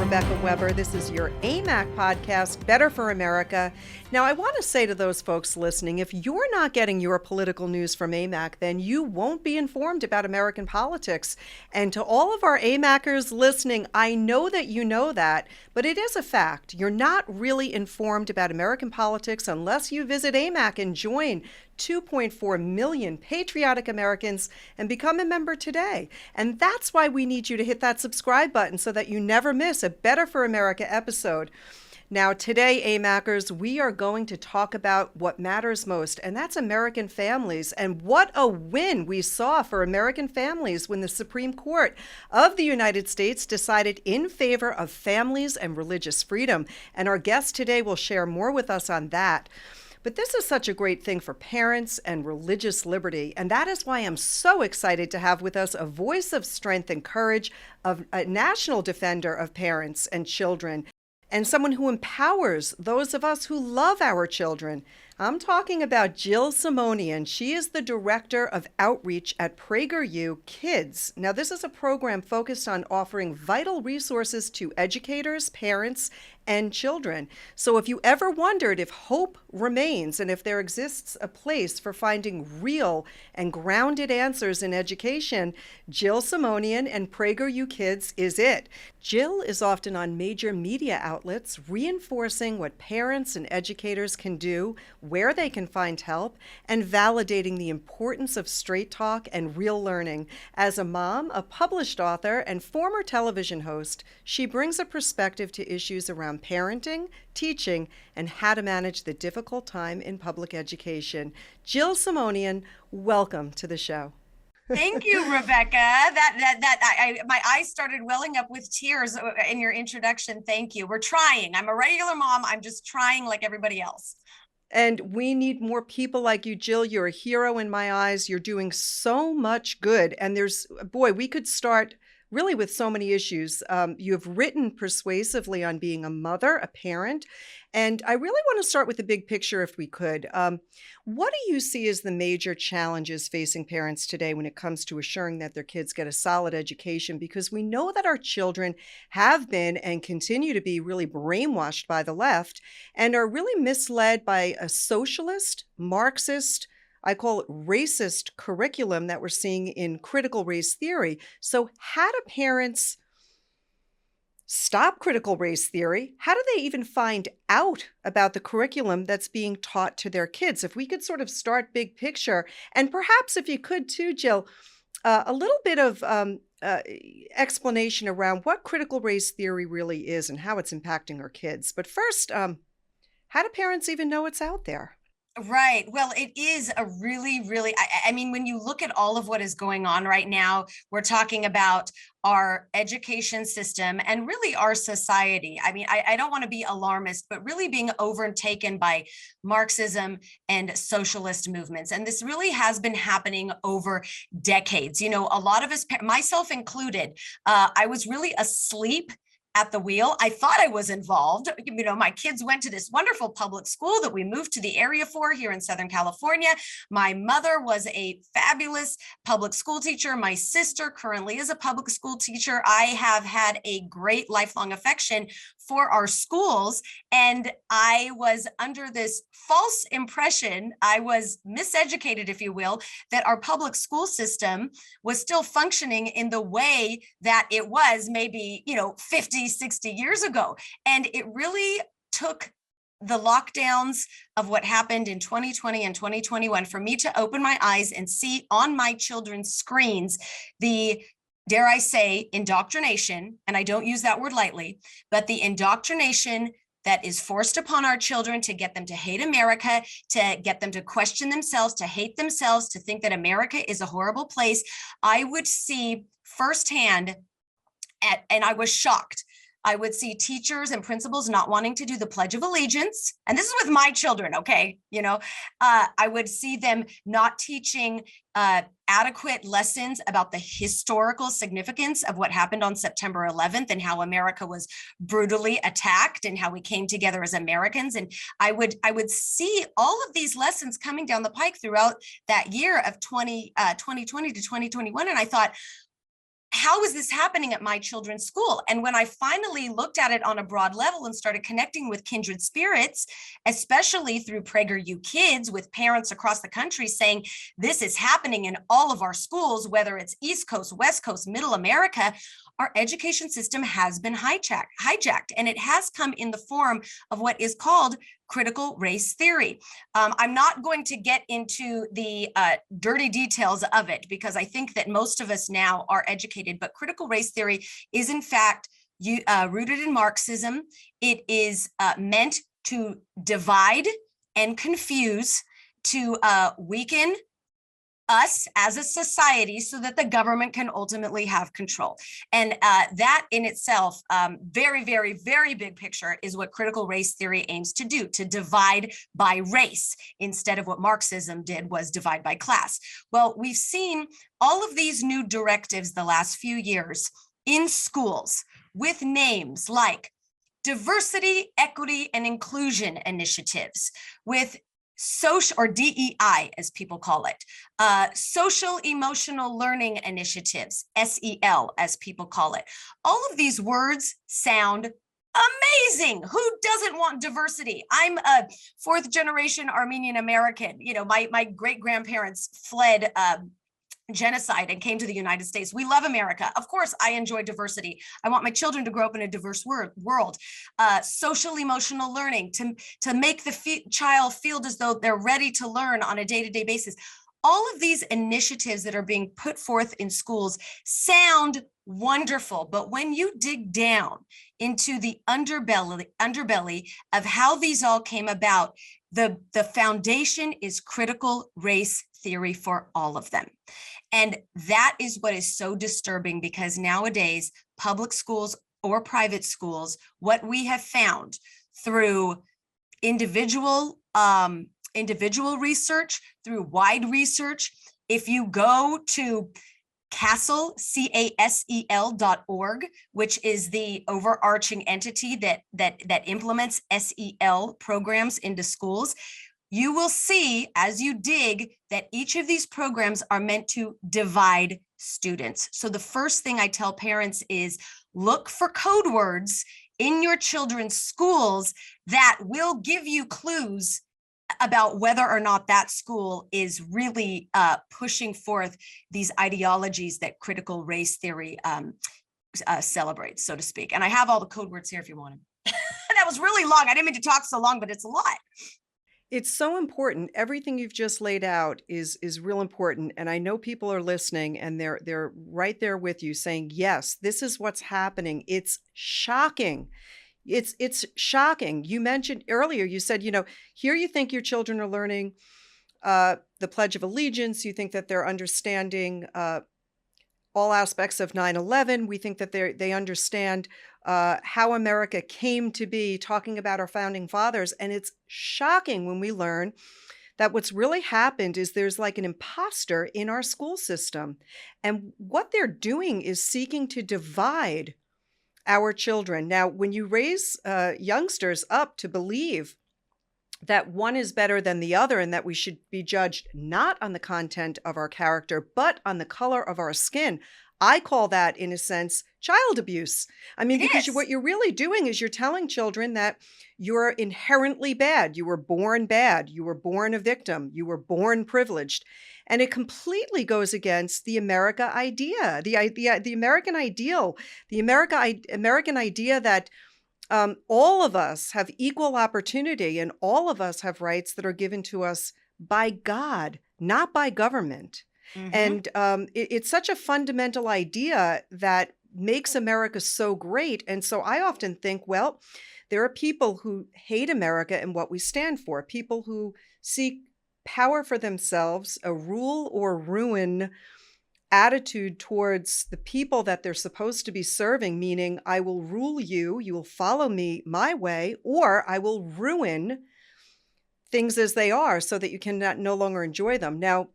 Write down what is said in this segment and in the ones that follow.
Rebecca Weber. This is your Amac podcast, Better for America. Now, I want to say to those folks listening, if you're not getting your political news from Amac, then you won't be informed about American politics. And to all of our Amacers listening, I know that you know that, but it is a fact. You're not really informed about American politics unless you visit Amac and join 2.4 million patriotic Americans and become a member today. And that's why we need you to hit that subscribe button so that you never miss a Better for America episode. Now, today, Amacers, we are going to talk about what matters most, and that's American families. And what a win we saw for American families when the Supreme Court of the United States decided in favor of families and religious freedom. And our guest today will share more with us on that. But this is such a great thing for parents and religious liberty, and that is why I'm so excited to have with us a voice of strength and courage, of a national defender of parents and children, and someone who empowers those of us who love our children. I'm talking about Jill Simonian. She is the Director of Outreach at Prager Kids. Now, this is a program focused on offering vital resources to educators, parents, and children. So if you ever wondered if hope remains and if there exists a place for finding real and grounded answers in education, Jill Simonian and Prager Kids is it. Jill is often on major media outlets reinforcing what parents and educators can do, where they can find help, and validating the importance of straight talk and real learning. As a mom, a published author, and former television host, she brings a perspective to issues around parenting, teaching, and how to manage the difficult time in public education. Jill Simonian, welcome to the show. Thank you, Rebecca. My eyes started welling up with tears in your introduction. Thank you. We're trying. I'm a regular mom. I'm just trying like everybody else. And we need more people like you, Jill. You're a hero in my eyes. You're doing so much good. And we could start really with so many issues. You have written persuasively on being a mother, a parent, and I really want to start with the big picture if we could. What do you see as the major challenges facing parents today when it comes to assuring that their kids get a solid education? Because we know that our children have been and continue to be really brainwashed by the left and are really misled by a socialist, Marxist, I call it racist curriculum that we're seeing in critical race theory. So how do parents stop critical race theory? How do they even find out about the curriculum that's being taught to their kids? If we could sort of start big picture, and perhaps if you could too, Jill, a little bit of explanation around what critical race theory really is and how it's impacting our kids. But first, how do parents even know it's out there? Right. Well, it is a really, I mean, when you look at all of what is going on right now, we're talking about our education system and really our society. I mean, I don't want to be alarmist, but really being overtaken by Marxism and socialist movements. And this really has been happening over decades. You know, a lot of us, myself included, I was really asleep at the wheel. I thought I was involved. You know, my kids went to this wonderful public school that we moved to the area for here in Southern California. My mother was a fabulous public school teacher. My sister currently is a public school teacher. I have had a great lifelong affection for our schools. And I was under this false impression, I was miseducated, if you will, that our public school system was still functioning in the way that it was maybe, 50, 60 years ago. And it really took the lockdowns of what happened in 2020 and 2021 for me to open my eyes and see on my children's screens the, dare I say, indoctrination, and I don't use that word lightly, but the indoctrination that is forced upon our children to get them to hate America, to get them to question themselves, to hate themselves, to think that America is a horrible place. I would see firsthand, and I was shocked. I would see teachers and principals not wanting to do the Pledge of Allegiance. And this is with my children, okay? I would see them not teaching adequate lessons about the historical significance of what happened on September 11th and how America was brutally attacked and how we came together as Americans. And I would see all of these lessons coming down the pike throughout that year of 2020 to 2021. And I thought, how is this happening at my children's school? And when I finally looked at it on a broad level and started connecting with kindred spirits, especially through Prager Kids, with parents across the country saying, this is happening in all of our schools, whether it's East Coast, West Coast, Middle America, our education system has been hijacked, and it has come in the form of what is called critical race theory. I'm not going to get into the dirty details of it because I think that most of us now are educated, but critical race theory is in fact rooted in Marxism. It is meant to divide and confuse, to weaken us as a society so that the government can ultimately have control. And that in itself, very, very, very big picture is what critical race theory aims to do, to divide by race instead of what Marxism did was divide by class. Well, we've seen all of these new directives the last few years in schools with names like diversity, equity, and inclusion initiatives, with social, or DEI as people call it, social emotional learning initiatives, SEL as people call it. All of these words sound amazing. Who doesn't want diversity? I'm a fourth generation Armenian American. You know, my great grandparents fled genocide and came to the United States. We love America. Of course, I enjoy diversity. I want my children to grow up in a diverse world. Social emotional learning to make the child feel as though they're ready to learn on a day-to-day basis. All of these initiatives that are being put forth in schools sound wonderful, but when you dig down into the underbelly of how these all came about, the foundation is critical race theory for all of them. And that is what is so disturbing, because nowadays, public schools or private schools, what we have found through individual research, through wide research, if you go to CASEL.org, which is the overarching entity that implements SEL programs into schools, you will see as you dig that each of these programs are meant to divide students. So the first thing I tell parents is look for code words in your children's schools that will give you clues about whether or not that school is really pushing forth these ideologies that critical race theory celebrates, so to speak. And I have all the code words here if you want them. That was really long. I didn't mean to talk so long, but it's a lot. It's so important. Everything you've just laid out is real important. And I know people are listening and they're right there with you saying, yes, this is what's happening. It's shocking. It's shocking. You mentioned earlier, you said, here you think your children are learning the Pledge of Allegiance. You think that they're understanding all aspects of 9/11. We think that they understand how America came to be, talking about our founding fathers. And it's shocking when we learn that what's really happened is there's like an imposter in our school system. And what they're doing is seeking to divide our children. Now, when you raise youngsters up to believe that one is better than the other and that we should be judged not on the content of our character, but on the color of our skin, I call that, in a sense, child abuse. I mean, because what you're really doing is you're telling children that you're inherently bad. You were born bad. You were born a victim. You were born privileged. And it completely goes against the America idea, the American ideal, the American idea that all of us have equal opportunity and all of us have rights that are given to us by God, not by government. Mm-hmm. And it's such a fundamental idea that makes America so great. And so I often think, well, there are people who hate America and what we stand for, people who seek power for themselves, a rule or ruin attitude towards the people that they're supposed to be serving, meaning I will rule you, you will follow me my way, or I will ruin things as they are so that you can no longer enjoy them. Now,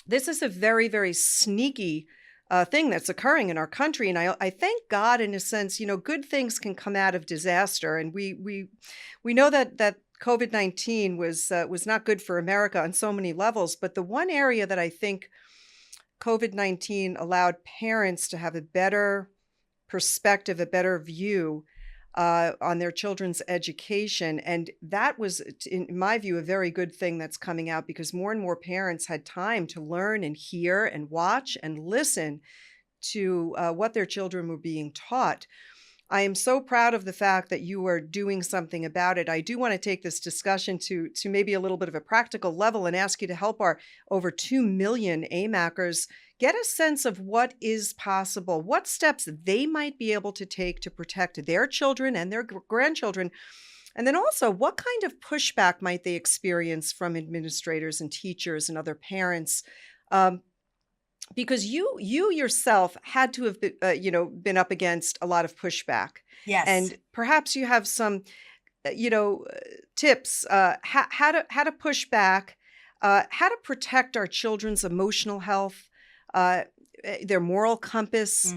this is a very, very sneaky thing that's occurring in our country. And I thank God, in a sense, good things can come out of disaster. And we know that COVID-19 was not good for America on so many levels. But the one area that I think COVID-19 allowed parents to have a better perspective, a better view on their children's education. And that was, in my view, a very good thing that's coming out, because more and more parents had time to learn and hear and watch and listen to what their children were being taught. I am so proud of the fact that you are doing something about it. I do want to take this discussion to maybe a little bit of a practical level and ask you to help our over 2 million AMACers get a sense of what is possible, what steps they might be able to take to protect their children and their grandchildren. And then also, what kind of pushback might they experience from administrators and teachers and other parents? Because you yourself had to have been up against a lot of pushback, Yes. and perhaps you have some tips how to push back, how to protect our children's emotional health, uh, their moral compass,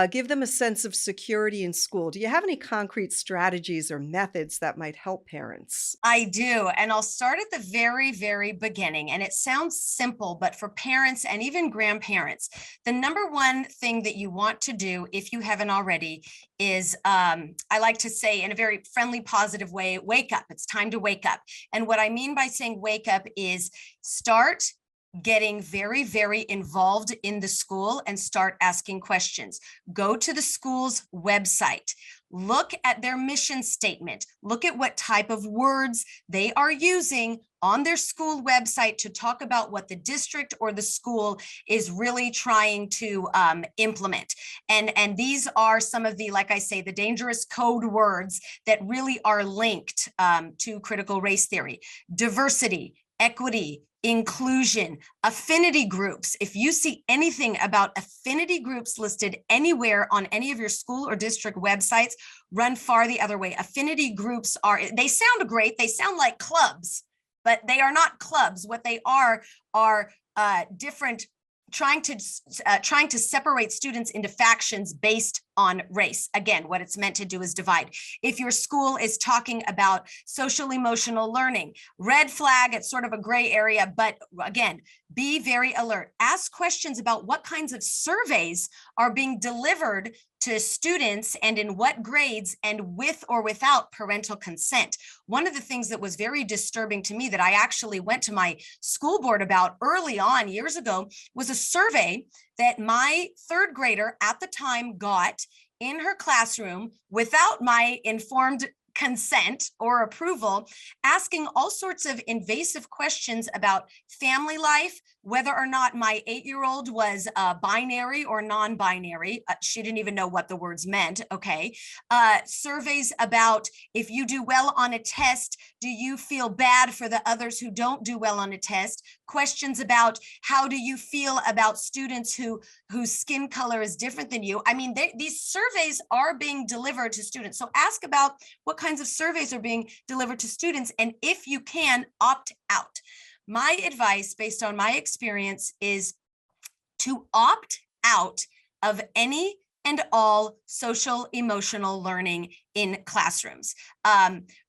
give them a sense of security in school. Do you have any concrete strategies or methods that might help parents? I do. And I'll start at the very, very beginning. And it sounds simple, but for parents and even grandparents, the number one thing that you want to do, if you haven't already, is I like to say in a very friendly, positive way, wake up. It's time to wake up. And what I mean by saying wake up is start getting very, very involved in the school and start asking questions. Go to the school's website. Look at their mission statement. Look at what type of words they are using on their school website to talk about what the district or the school is really trying to implement. And these are some of the, like I say, the dangerous code words that really are linked to critical race theory: diversity, equity, inclusion, affinity groups. If you see anything about affinity groups listed anywhere on any of your school or district websites, run far the other way. Affinity groups they sound great. They sound like clubs, but they are not clubs. What they are different, trying to separate students into factions based on race. Again, what it's meant to do is divide. If your school is talking about social emotional learning, red flag, it's sort of a gray area, but again, be very alert. Ask questions about what kinds of surveys are being delivered to students and in what grades and with or without parental consent. One of the things that was very disturbing to me that I actually went to my school board about early on years ago was a survey that my third grader at the time got in her classroom without my informed consent or approval, asking all sorts of invasive questions about family life, whether or not my 8-year-old was binary or non-binary. She didn't even know what the words meant, okay. Surveys about if you do well on a test, do you feel bad for the others who don't do well on a test? Questions about how do you feel about students whose skin color is different than you? I mean, these surveys are being delivered to students. So ask about what kinds of surveys are being delivered to students, and if you can, opt out. My advice, based on my experience, is to opt out of any and all social emotional learning in classrooms.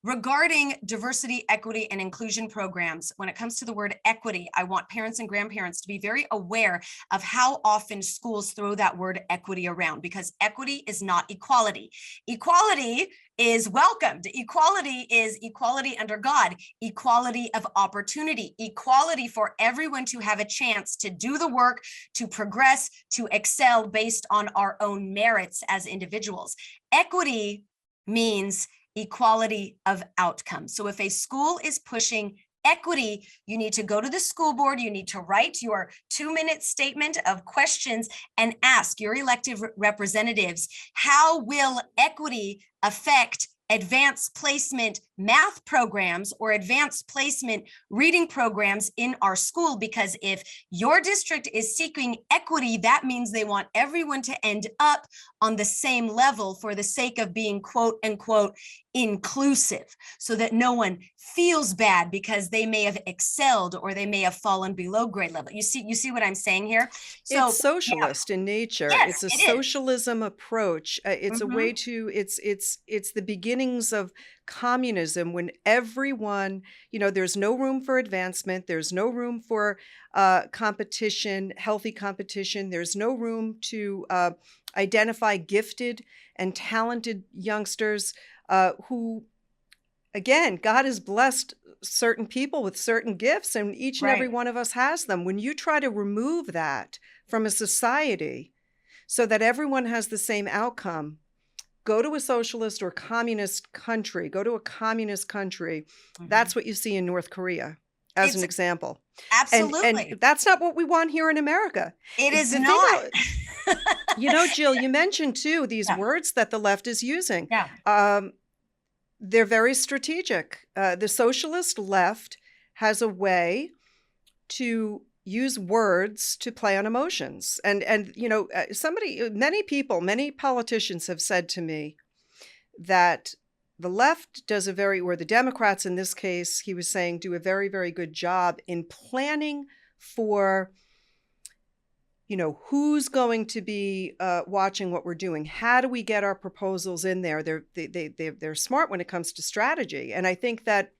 Regarding diversity, equity, and inclusion programs, when it comes to the word equity, I want parents and grandparents to be very aware of how often schools throw that word equity around, because equity is not equality. Equality is welcomed. Equality is equality under God, equality of opportunity, equality for everyone to have a chance to do the work, to progress, to excel based on our own merits as individuals. Equity means equality of outcome. So if a school is pushing equity, you need to go to the school board, you need to write your 2-minute statement of questions and ask your elected representatives, how will equity affect advanced placement math programs or advanced placement reading programs in our school? Because if your district is seeking equity, that means they want everyone to end up on the same level for the sake of being quote unquote inclusive, so that no one feels bad because they may have excelled or they may have fallen below grade level. You see what I'm saying here? So It's socialist in nature. yes, It's a it is. socialism approach. It's a way Mhm. to, it's the beginning beginnings of communism, when everyone, there's no room for advancement, there's no room for competition, healthy competition, there's no room to identify gifted and talented youngsters who, again, God has blessed certain people with certain gifts, and each and every Right. one of us has them. When you try to remove that from a society so that everyone has the same outcome, go to a socialist or communist country, go to a communist country. Mhm. That's what you see in North Korea, as an It's example. And absolutely, that's not what we want here in America. it is The thing, not. Jill, you mentioned too these Yeah, words that the left is using. yeah. They're very strategic. The socialist left has a way to use words to play on emotions. And many politicians have said to me that the left does or the Democrats in this case, he was saying, do a very, very good job in planning for, who's going to be watching what we're doing. How do we get our proposals in there? They're smart when it comes to strategy. And I think that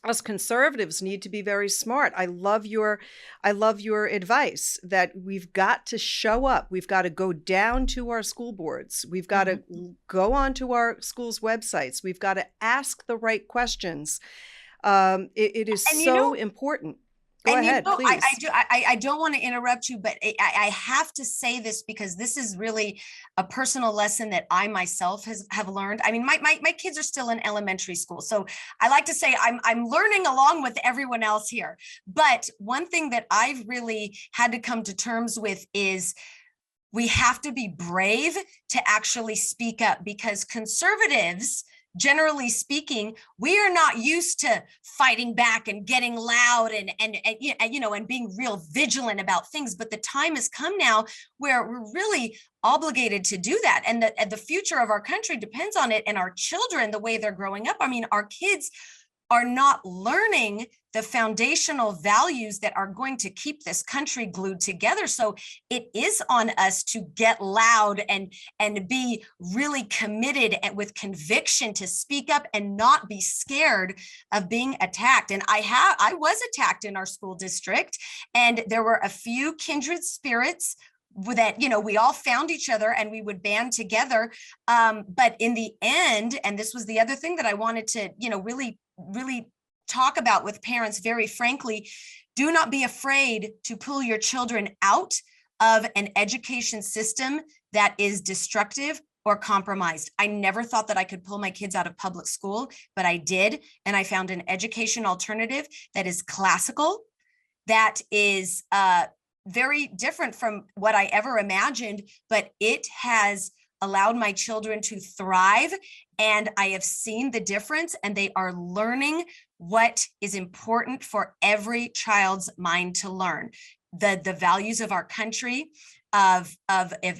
us conservatives need to be very smart. I love your advice that we've got to show up. We've got to go down to our school boards. We've got Mhm. to go onto our schools' websites. We've got to ask the right questions. It is And so important. Go and ahead, I please. do I don't want to interrupt you, but I have to say this because this is really a personal lesson that I myself have learned. I mean, my kids are still in elementary school, so I like to say I'm learning along with everyone else here. But one thing that I've really had to come to terms with is we have to be brave to actually speak up, because conservatives, generally speaking, we are not used to fighting back and getting loud and being real vigilant about things. But the time has come now where we're really obligated to do that, and the future of our country depends on it, and our children, the way they're growing up. I mean, our kids are not learning the foundational values that are going to keep this country glued together. So it is on us to get loud and be really committed and with conviction to speak up and not be scared of being attacked. And I was attacked in our school district, and there were a few kindred spirits that we all found each other and we would band together. But in the end, and this was the other thing that I wanted to really talk about with parents very frankly, do not be afraid to pull your children out of an education system that is destructive or compromised. I never thought that I could pull my kids out of public school, but I did. And I found an education alternative that is classical, that is very different from what I ever imagined, but it has allowed my children to thrive. And I have seen the difference, and they are learning what is important for every child's mind to learn. The values of our country, of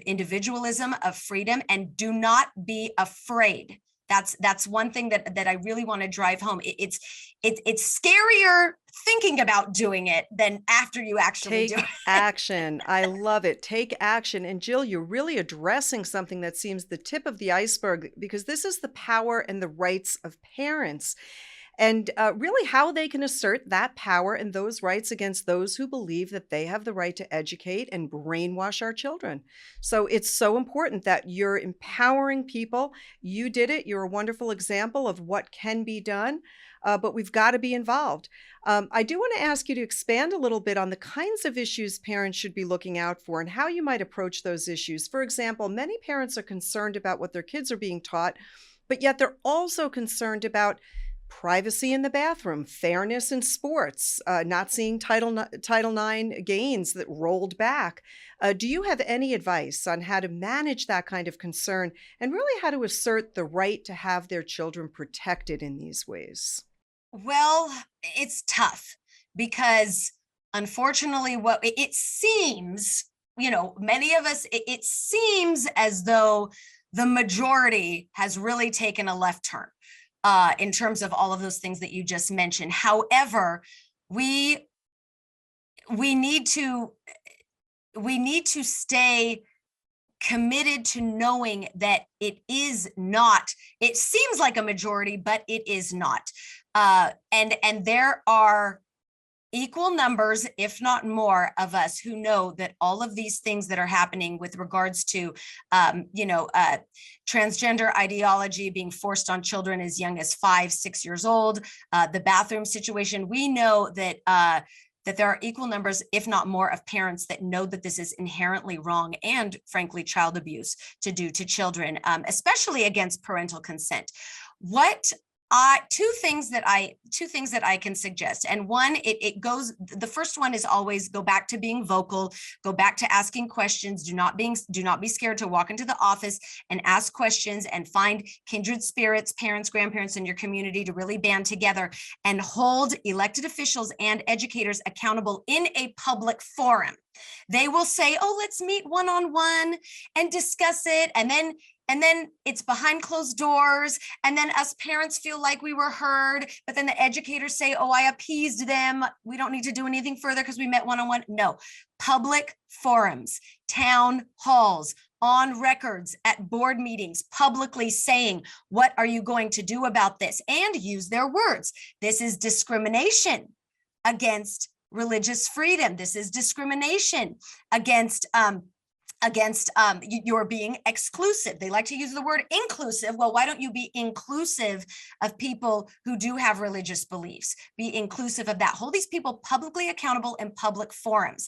individualism, of freedom, and do not be afraid. That's one thing that I really want to drive home. It's scarier thinking about doing it than after you actually do it. Take action. I love it. Take action. And Jill, you're really addressing something that seems the tip of the iceberg, because this is the power and the rights of parents, and really how they can assert that power and those rights against those who believe that they have the right to educate and brainwash our children. So it's so important that you're empowering people. You did it. You're a wonderful example of what can be done, but we've got to be involved. I do want to ask you to expand a little bit on the kinds of issues parents should be looking out for and how you might approach those issues. For example, many parents are concerned about what their kids are being taught, but yet they're also concerned about privacy in the bathroom, fairness in sports, not seeing Title IX gains that rolled back. Do you have any advice on how to manage that kind of concern and really how to assert the right to have their children protected in these ways? Well, it's tough because unfortunately, what it seems, many of us, it seems as though the majority has really taken a left turn in terms of all of those things that you just mentioned. However, we need to stay committed to knowing that it is not, it seems like a majority, but it is not. And there are equal numbers, if not more, of us who know that all of these things that are happening with regards to, transgender ideology being forced on children as young as 5, 6 years old, the bathroom situation, we know that that there are equal numbers, if not more, of parents that know that this is inherently wrong and, frankly, child abuse to do to children, especially against parental consent. Two things that I can suggest. And one, the first one is always go back to being vocal, go back to asking questions. Do not be scared to walk into the office and ask questions and find kindred spirits, parents, grandparents in your community to really band together and hold elected officials and educators accountable in a public forum. They will say, oh, let's meet one-on-one and discuss it. And then it's behind closed doors. And then us parents feel like we were heard, but then the educators say, oh, I appeased them. We don't need to do anything further because we met one-on-one. No, public forums, town halls, on records at board meetings, publicly saying, what are you going to do about this? And use their words. This is discrimination against religious freedom. This is discrimination against you're being exclusive. They like to use the word inclusive. Well, why don't you be inclusive of people who do have religious beliefs? Be inclusive of that. Hold these people publicly accountable in public forums.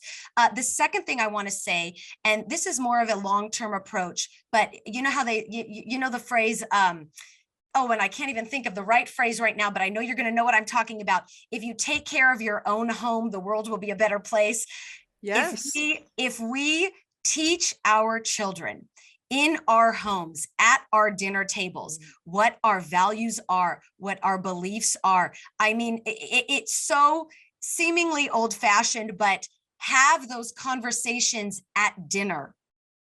The second thing I want to say, and this is more of a long-term approach, but you know how you know the phrase, oh, and I can't even think of the right phrase right now, but I know you're going to know what I'm talking about. If you take care of your own home, the world will be a better place. Yes. If we teach our children in our homes, at our dinner tables, what our values are, what our beliefs are. I mean, it's so seemingly old-fashioned, but have those conversations at dinner.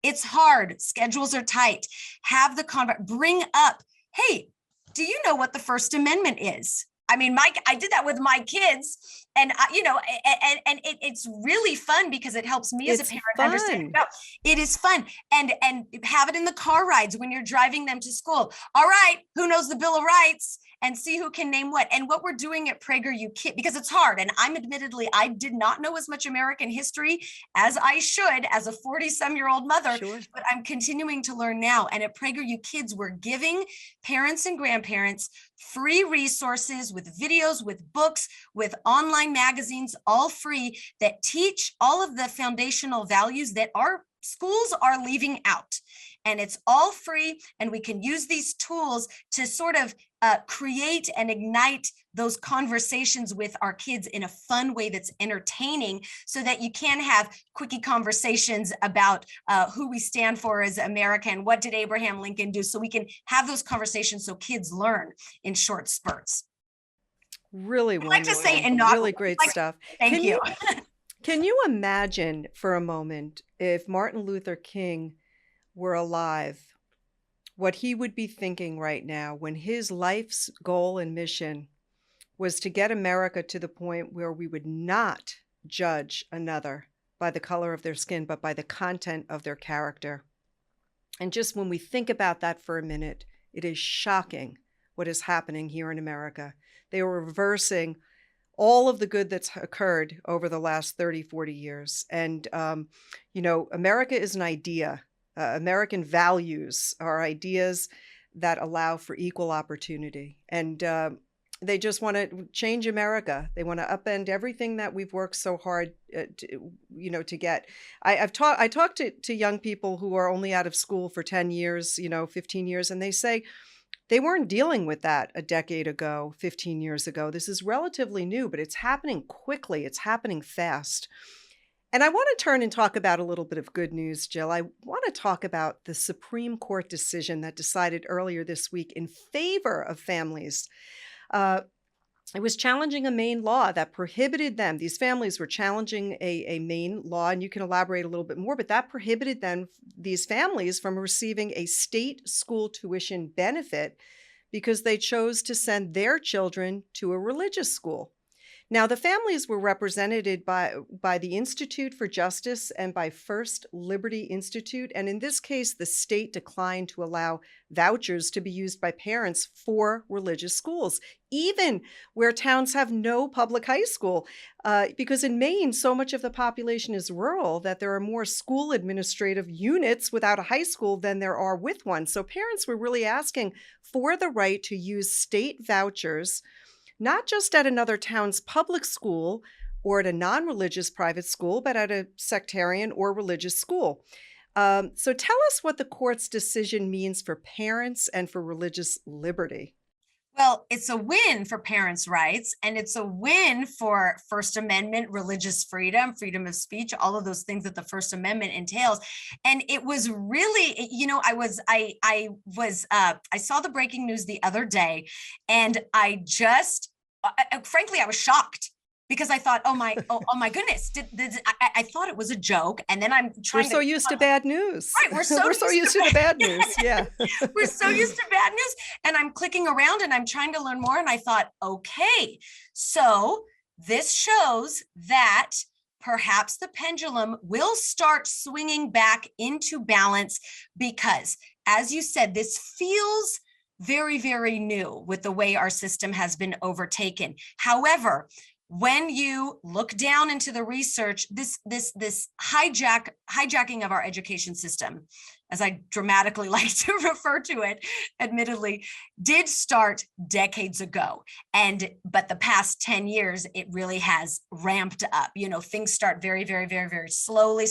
It's hard. Schedules are tight. Have the bring up, hey, do you know what the First Amendment is? I mean, I did that with my kids, and it's really fun because it helps me as a parent understand. No, it is fun, and have it in the car rides when you're driving them to school. All right, who knows the Bill of Rights? And see who can name what. And what we're doing at Prager KidsU, because it's hard. And I did not know as much American history as I should as a 40-some-year-old mother, Sure. But I'm continuing to learn now. And at Prager KidsU, we're giving parents and grandparents free resources with videos, with books, with online magazines, all free, that teach all of the foundational values that our schools are leaving out. And it's all free, and we can use these tools to sort of create and ignite those conversations with our kids in a fun way that's entertaining, so that you can have quickie conversations about who we stand for as America and what did Abraham Lincoln do, so we can have those conversations so kids learn in short spurts. Really wonderful. I'd like to say, and not really great stuff. Thank you. Can you imagine for a moment if Martin Luther King were alive, what he would be thinking right now when his life's goal and mission was to get America to the point where we would not judge another by the color of their skin, but by the content of their character. And just when we think about that for a minute, it is shocking what is happening here in America. They are reversing all of the good that's occurred over the last 30, 40 years. And, America is an idea. American values are ideas that allow for equal opportunity. And they just want to change America. They want to upend everything that we've worked so hard to get. I talked to young people who are only out of school for 10 years, 15 years, and they say they weren't dealing with that a decade ago, 15 years ago. This is relatively new, but it's happening quickly. It's happening fast. And I want to turn and talk about a little bit of good news, Jill. I want to talk about the Supreme Court decision that decided earlier this week in favor of families. It was challenging a Maine law that prohibited them. These families were challenging a Maine law, and you can elaborate a little bit more, but that prohibited these families from receiving a state school tuition benefit because they chose to send their children to a religious school. Now, the families were represented by the Institute for Justice and by First Liberty Institute. And in this case, the state declined to allow vouchers to be used by parents for religious schools, even where towns have no public high school. Because in Maine, so much of the population is rural that there are more school administrative units without a high school than there are with one. So parents were really asking for the right to use state vouchers, not just at another town's public school or at a non-religious private school, but at a sectarian or religious school. So tell us what the court's decision means for parents and for religious liberty. Well, it's a win for parents' rights, and it's a win for First Amendment, religious freedom, freedom of speech, all of those things that the First Amendment entails. And it was really, I saw the breaking news the other day, and frankly, I was shocked. Because I thought, oh my goodness, I thought it was a joke, and then We're so used to bad news. Right, we're so used to the bad news. Yeah, we're so used to bad news, and I'm clicking around and I'm trying to learn more, and I thought, okay, so this shows that perhaps the pendulum will start swinging back into balance, because, as you said, this feels very, very new with the way our system has been overtaken. However, when you look down into the research, this hijacking of our education system, as I dramatically like to refer to it, admittedly, did start decades ago. But the past 10 years, it really has ramped up. Things start very, very, very, very slowly,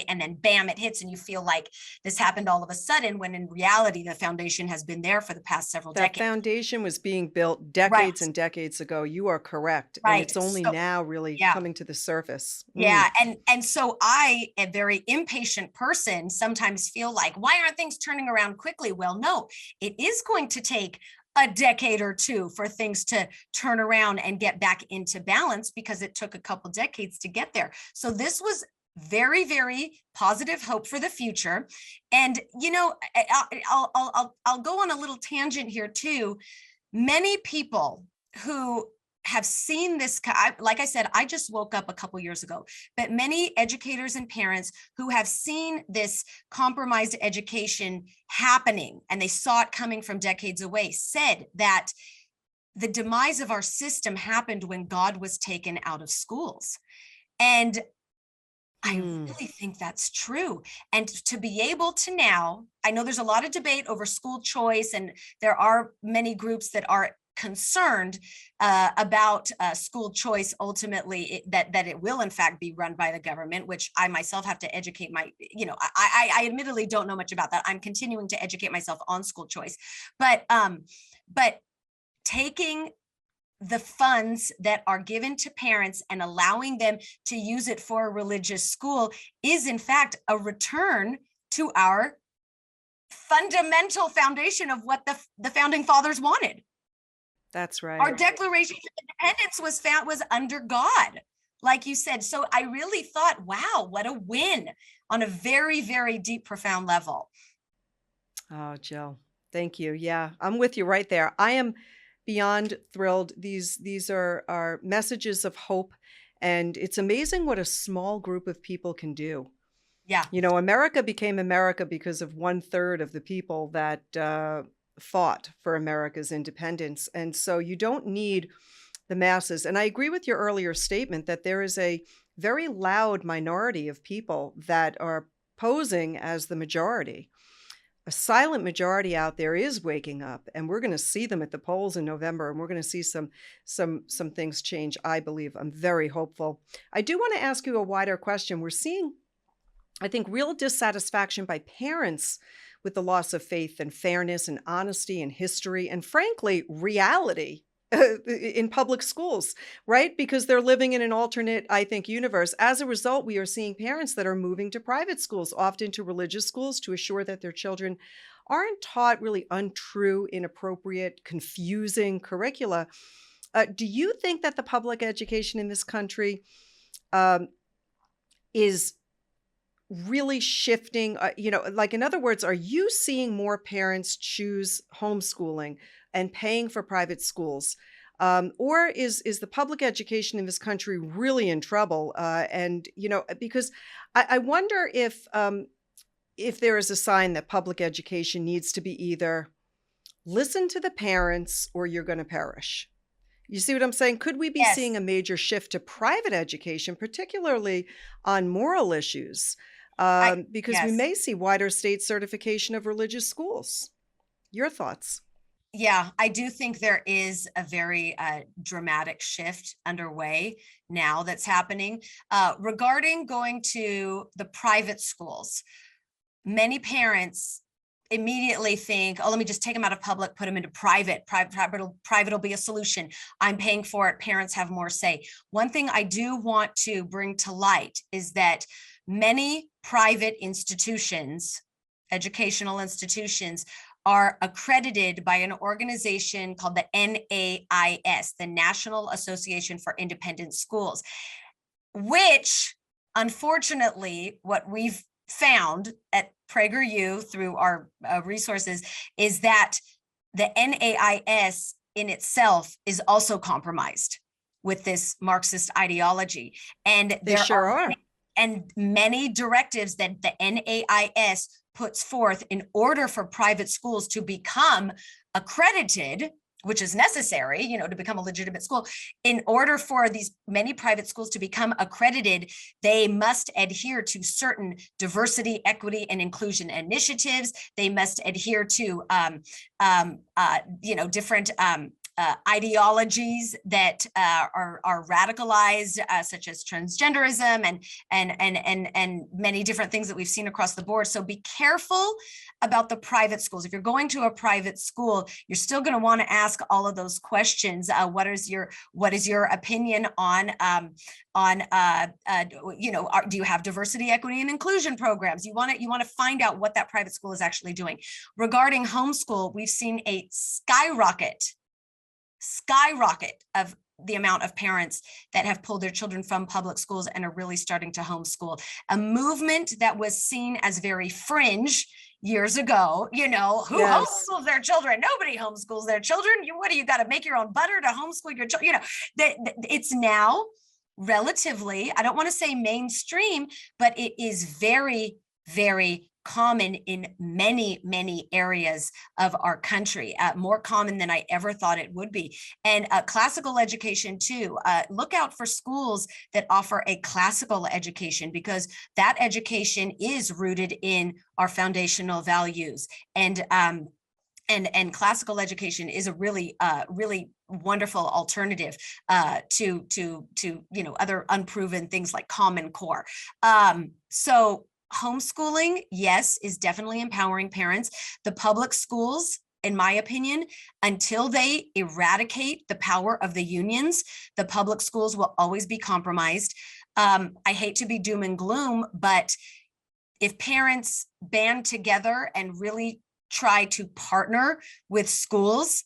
and then bam, it hits, and you feel like this happened all of a sudden, when in reality, the foundation has been there for the past several decades. That foundation was being built decades and decades ago. You are correct. Right. And it's only now really coming to the surface. Yeah. And so I, a very impatient person, sometimes feel like, why aren't things turning around quickly? Well, no, it is going to take a decade or two for things to turn around and get back into balance, because it took a couple decades to get there. So this was very, very positive hope for the future. And, I'll go on a little tangent here too. Many people who have seen this, like I said, I just woke up a couple years ago, but many educators and parents who have seen this compromised education happening, and they saw it coming from decades away, said that the demise of our system happened when God was taken out of schools. And I really think that's true. And to be able to now, I know there's a lot of debate over school choice, and there are many groups that are concerned about school choice, ultimately, that it will in fact be run by the government, which I myself have to educate I admittedly don't know much about that. I'm continuing to educate myself on school choice, but taking the funds that are given to parents and allowing them to use it for a religious school is in fact a return to our fundamental foundation of what the founding fathers wanted. That's right. Our Declaration of Independence was under God, like you said. So I really thought, wow, what a win on a very, very deep, profound level. Oh, Jill, thank you. Yeah, I'm with you right there. I am beyond thrilled. These are messages of hope, and it's amazing what a small group of people can do. Yeah. America became America because of 1/3 of the people that fought for America's independence. And so you don't need the masses. And I agree with your earlier statement that there is a very loud minority of people that are posing as the majority. A silent majority out there is waking up, and we're going to see them at the polls in November, and we're going to see some things change, I believe. I'm very hopeful. I do want to ask you a wider question. We're seeing, I think, real dissatisfaction by parents with the loss of faith and fairness and honesty and history and, frankly, reality in public schools, right? Because they're living in an alternate, I think, universe. As a result, we are seeing parents that are moving to private schools, often to religious schools, to assure that their children aren't taught really untrue, inappropriate, confusing curricula. Do you think that the public education in this country is really shifting, in other words, are you seeing more parents choose homeschooling and paying for private schools Or is the public education in this country really in trouble? And, because I wonder if there is a sign that public education needs to be either listen to the parents or you're going to perish. You see what I'm saying? Could we be Yes. seeing a major shift to private education, particularly on moral issues? Because we Yes. may see wider state certification of religious schools. Your thoughts? Yeah, I do think there is a very dramatic shift underway now that's happening regarding going to the private schools. Many parents immediately think, oh, let me just take them out of public, put them into private. Private will be a solution. I'm paying for it. Parents have more say. One thing I do want to bring to light is that many private institutions, educational institutions, are accredited by an organization called the NAIS, the National Association for Independent Schools, which unfortunately, what we've found at PragerU through our resources is that the NAIS in itself is also compromised with this Marxist ideology. And They sure are. Many directives that the NAIS puts forth in order for private schools to become accredited, which is necessary, to become a legitimate school. In order for these many private schools to become accredited, they must adhere to certain diversity, equity, and inclusion initiatives. They must adhere to, different ideologies that are radicalized, such as transgenderism and many different things that we've seen across the board. So be careful about the private schools. If you're going to a private school, you're still going to want to ask all of those questions. What is your opinion on do you have diversity, equity, and inclusion programs? You want to find out what that private school is actually doing. Regarding homeschool, we've seen a skyrocket of the amount of parents that have pulled their children from public schools and are really starting to homeschool. A movement that was seen as very fringe years ago, who Yes. homeschools their children? Nobody homeschools their children. You got to make your own butter to homeschool your children? It's now relatively, I don't want to say mainstream, but it is very, very common in many, many areas of our country, more common than I ever thought it would be. And classical education too. Look out for schools that offer a classical education, because that education is rooted in our foundational values. And classical education is a really, really wonderful alternative to other unproven things like Common Core. So homeschooling, yes, is definitely empowering parents. The public schools, in my opinion, until they eradicate the power of the unions, the public schools will always be compromised. I hate to be doom and gloom, but if parents band together and really try to partner with schools,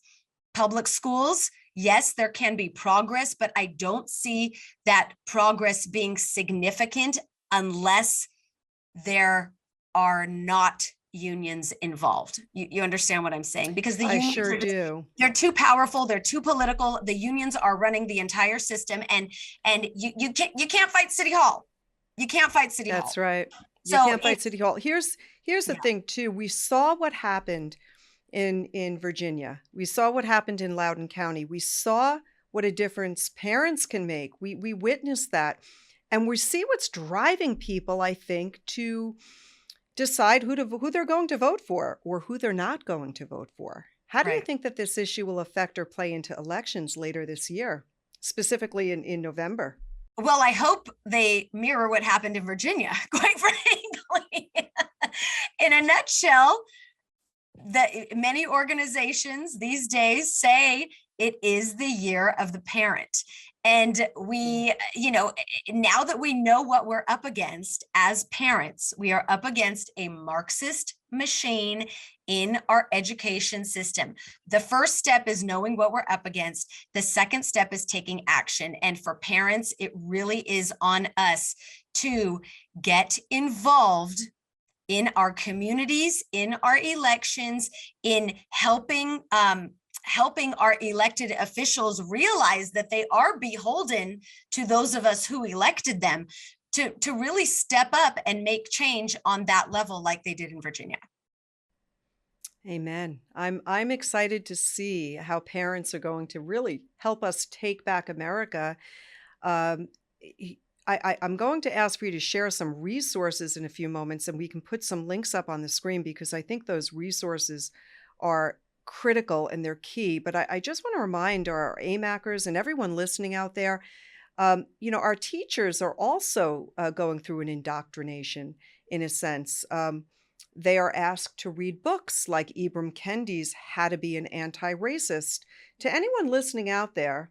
public schools, yes, there can be progress, but I don't see that progress being significant unless there are not unions involved. You understand what I'm saying? Because the unions sure do. They're too powerful, they're too political. The unions are running the entire system, and you can't fight City Hall. You can't fight City Hall. That's right. You can't fight City Hall. Here's the thing too. We saw what happened in Virginia. We saw what happened in Loudoun County. We saw what a difference parents can make. We witnessed that. And we see what's driving people, I think, to decide who they're going to vote for or who they're not going to vote for. How do you think that this issue will affect or play into elections later this year, specifically in November? Well, I hope they mirror what happened in Virginia, quite frankly. In a nutshell, many organizations these days say it is the year of the parent. And we, now that we know what we're up against as parents, we are up against a Marxist machine in our education system. The first step is knowing what we're up against. The second step is taking action. And for parents, it really is on us to get involved in our communities, in our elections, in helping helping our elected officials realize that they are beholden to those of us who elected them to really step up and make change on that level like they did in Virginia. Amen. I'm excited to see how parents are going to really help us take back America. Um, I'm going to ask for you to share some resources in a few moments, and we can put some links up on the screen because I think those resources are critical and they're key. But I just want to remind our AMACers and everyone listening out there, our teachers are also going through an indoctrination in a sense. They are asked to read books like Ibram Kendi's How to Be an Anti-Racist. To anyone listening out there,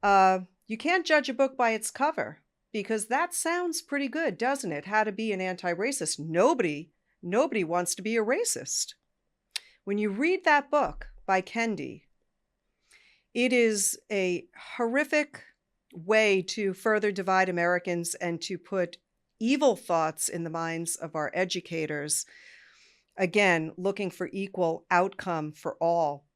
you can't judge a book by its cover because that sounds pretty good, doesn't it? How to Be an Anti-Racist. Nobody wants to be a racist. When you read that book by Kendi, it is a horrific way to further divide Americans and to put evil thoughts in the minds of our educators. Again, looking for equal outcome for all,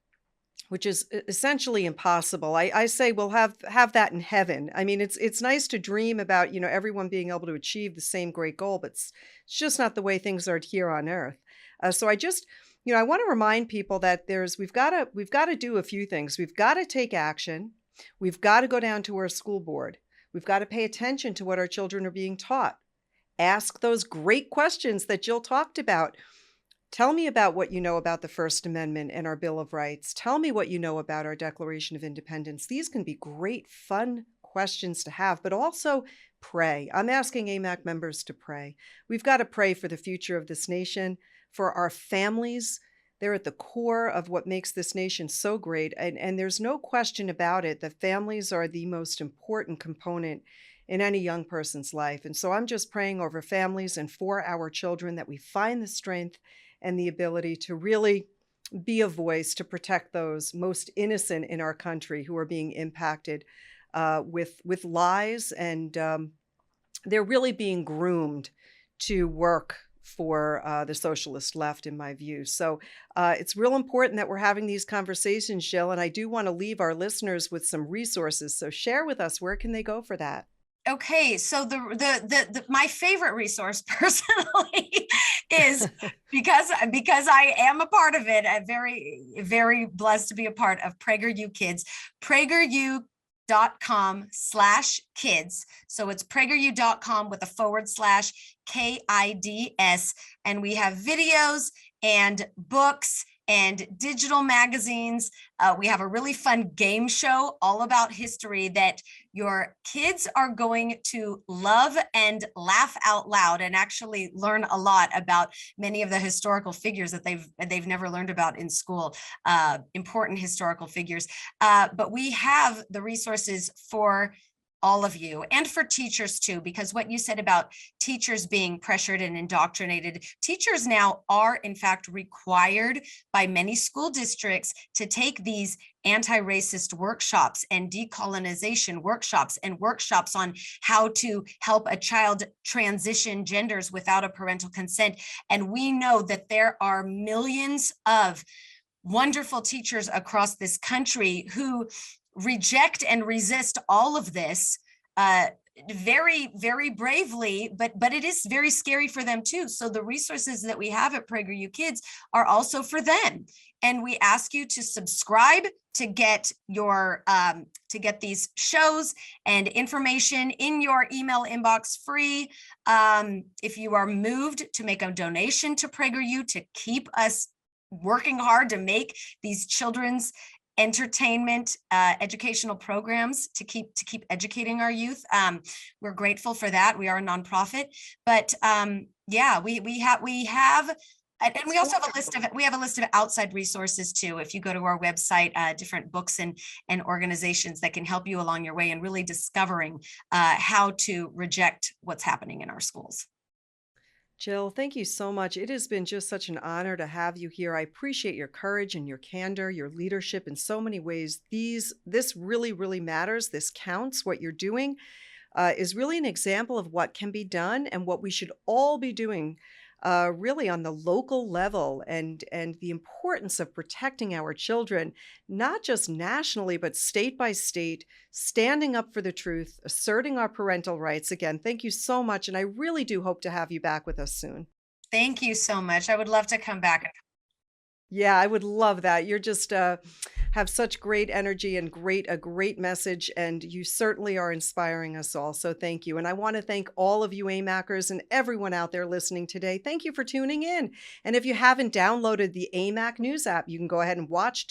which is essentially impossible. I say we'll have that in heaven. I mean, it's nice to dream about, everyone being able to achieve the same great goal, but it's just not the way things are here on earth. So I want to remind people that we've got to do a few things. We've got to take action. We've got to go down to our school board. We've got to pay attention to what our children are being taught. Ask those great questions that Jill talked about. Tell me about what you know about the First Amendment and our Bill of Rights. Tell me what you know about our Declaration of Independence. These can be great, fun questions to have, but also pray. I'm asking AMAC members to pray. We've got to pray for the future of this nation, for our families. They're at the core of what makes this nation so great. And there's no question about it. The families are the most important component in any young person's life. And so I'm just praying over families and for our children that we find the strength and the ability to really be a voice to protect those most innocent in our country who are being impacted with lies. And they're really being groomed to work for the socialist left, in my view. So it's real important that we're having these conversations, Jill, and I do want to leave our listeners with some resources. So share with us, where can they go for that? Okay, so the my favorite resource personally is because I am a part of it. I'm very, very blessed to be a part of PragerU Kids. PragerU.com/kids. So it's PragerU.com with a /KIDS. And we have videos and books and digital magazines. We have a really fun game show all about history that your kids are going to love and laugh out loud and actually learn a lot about many of the historical figures that they've never learned about in school, important historical figures. But we have the resources for all of you and for teachers too, because what you said about teachers being pressured and indoctrinated, teachers now are in fact required by many school districts to take these anti-racist workshops and decolonization workshops and workshops on how to help a child transition genders without a parental consent. And we know that there are millions of wonderful teachers across this country who reject and resist all of this very, very bravely, but it is very scary for them too. So the resources that we have at PragerU Kids are also for them. And we ask you to subscribe to get your to get these shows and information in your email inbox free. If you are moved to make a donation to PragerU to keep us working hard to make these children's entertainment, educational programs to keep educating our youth. We're grateful for that. We are a nonprofit, but yeah, we have, and we also have a list of outside resources too. If you go to our website, different books and organizations that can help you along your way and really discovering how to reject what's happening in our schools. Jill, thank you so much. It has been just such an honor to have you here. I appreciate your courage and your candor, your leadership in so many ways. This really, really matters. This counts. What you're doing is really an example of what can be done and what we should all be doing really on the local level, and the importance of protecting our children, not just nationally, but state by state, standing up for the truth, asserting our parental rights. Again, thank you so much. And I really do hope to have you back with us soon. Thank you so much. I would love to come back. Yeah, I would love that. You're just have such great energy and a great message, and you certainly are inspiring us all. So thank you. And I want to thank all of you AMACers and everyone out there listening today. Thank you for tuning in. And if you haven't downloaded the AMAC News app, you can go ahead and watch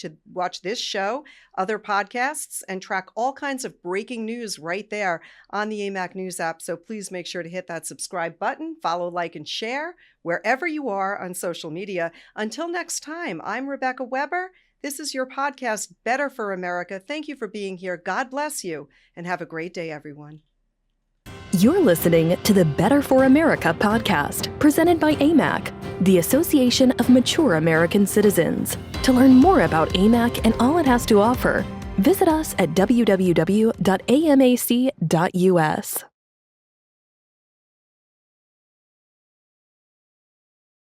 this show, other podcasts, and track all kinds of breaking news right there on the AMAC News app. So please make sure to hit that subscribe button, follow, like, and share wherever you are on social media. Until next time, I'm Rebecca Weber. This is your podcast, Better for America. Thank you for being here. God bless you, and have a great day, everyone. You're listening to the Better for America podcast, presented by Amac, the Association of Mature American Citizens. To learn more about Amac and all it has to offer, visit us at www.amac.us.